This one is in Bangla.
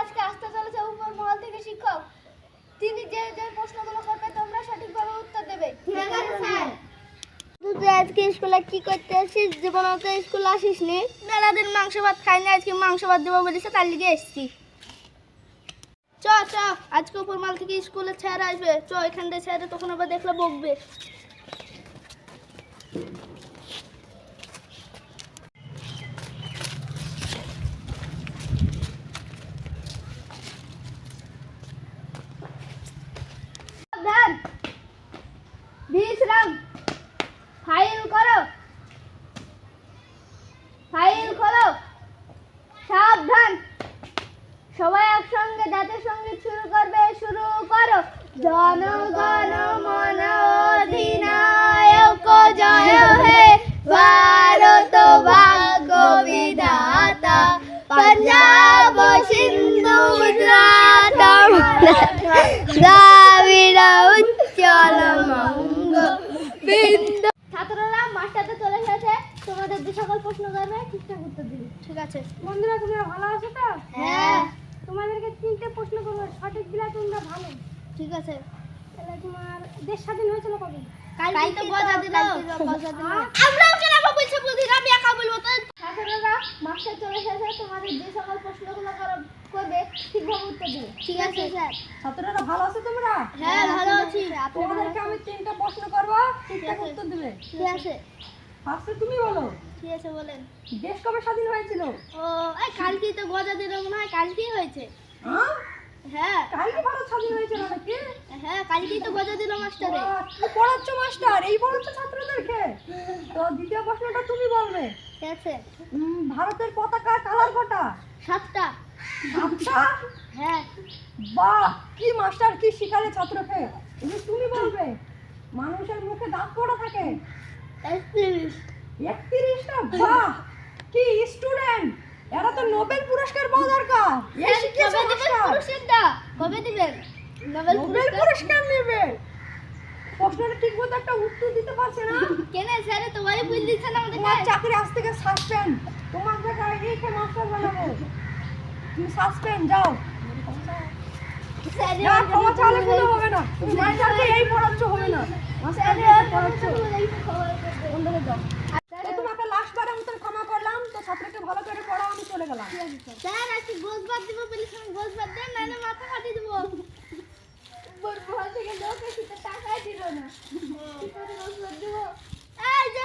আজকে আসতে চলেছে উপর মহল থেকে শিক্ষক। তিনি যে যে প্রশ্নগুলো করবে তোমরা সঠিকভাবে উত্তর দেবে। ঠিক আছে স্যার। তুই আজকে স্কুলে কি করতে আসিস? জীবনে তো স্কুলে আসিস নি। মেলা দিন মাংস ভাত খাইনি, আজকে মাংস ভাত দেবো বলেছে, তার লিগে এসছি। চ চ, আজকে উপর মাল থেকে স্কুলে স্যার আসবে। চ, এখান থেকে স্যার তখন আবার দেখলে বকবে। সাবধান, বিশ্রাম, ফাইল করো, ফাইল খোলো। সাবধান, সবাই একসঙ্গে জাতীয় সঙ্গীত শুরু করবে। শুরু করো। জনগণ মন অধিনায়ক জয় হে ভারত ভাগ্য বিধাতা, পঞ্জাব সিন্ধু গুজরাট দ্রাবিড় উচ্চল বঙ্গ বিন্দু। ছাত্ররা মাস্টারদের চলে এসেছে, তোমাদের যে সকল প্রশ্ন করবে ঠিকঠাক উত্তর দিবে। ঠিক আছে বন্ধুরা, তোমরা ভালো আছো তো? হ্যাঁ তোমাদেরকে 3টে প্রশ্ন করবো, সঠিক দিলে তোমরা ভালো। ঠিক আছে। তাহলে তোমার দেশ স্বাধীন হয়েছিল কবে? কালকে তো গজা দিল। আমরাও কেন বলছি বুঝিনা, আমি একা বলবো তো। ছাত্ররা মাস্টার চলে এসেছে, তোমাদের যে সকল প্রশ্নগুলো করবে ঠিকভাবে উত্তর দিবে। ঠিক আছে স্যার। ছাত্ররা ভালো আছো তোমরা? হ্যাঁ ভালো আছি। তোমাদেরকে আমি 3টা প্রশ্ন করবো, ঠিকঠাক উত্তর দিবে। ঠিক আছে। ফার্স্টে তুমি বলো, ঠিক আছে বলেন। দেশ কবে স্বাধীন হয়েছিল? ও এই কালকেই তো গজা দিল, মনে হয় কালকেই হয়েছে। হ্যাঁ, হ্যাঁ কালকে ভারত স্বাধীন হয়েছিল নাকি? হ্যাঁ, কালকেই তো গজা দিল মাস্টারে। কি পড়াচ্ছ মাস্টার? এই পড়াচ্ছ ছাত্রদেরকে? তো দ্বিতীয় প্রশ্নটা তুমি বলবে। ঠিক আছে। ভারতের পতাকার কালার কটা? 7টা। 7টা? হ্যাঁ। বাহ, কি মাস্টার, কি শিখালে ছাত্রকে। এবার তুমি বলবে, মানুষের মুখে দাঁত কটা থাকে? 31। 31টা? বাহ, কি স্টুডেন্ট, এরা তো নোবেল পুরস্কার পাওয়া দরকার। এই শিখিয়েছে কবে দিবেন মাস্টার। পুরস্কারটা? কবে দিবেন নোবেল পুরস্কার নেবে। প্রশ্নটা ঠিক মতো একটা উত্তর দিতে পারছে না। কেন স্যার তোমারই বুঝ দিচ্ছেন আমাদের তোমার কাছে? চাকরি আজ থেকে সাসপেন্ড। তোমার জায়গায় এইকে মাস্টার বানাবো। তুমি সাসপেন্ড, যাও। স্যার যাও, ক্ষমা চাইলে কোনো হবে না। তুমি মাস্টারকে এই পড়াচ্ছ হবে না। মাস্টারকে এই পড়াচ্ছ। বন্ধুরা যাও। তো তোমাকে লাস্টবারের মতন ক্ষমা করলাম। তো ছাত্রকে ভালো করে পড়াও, আমি চলে গেলাম। স্যার আজকে গোস বাদ দিব বলেছেন, গোস বাদ দেন নাহলে মাথা ফাটিয়ে দিব। বড় থেকে লোক এসে টাকাই দিল না। কি করে গোস বাদ দিব? এই যে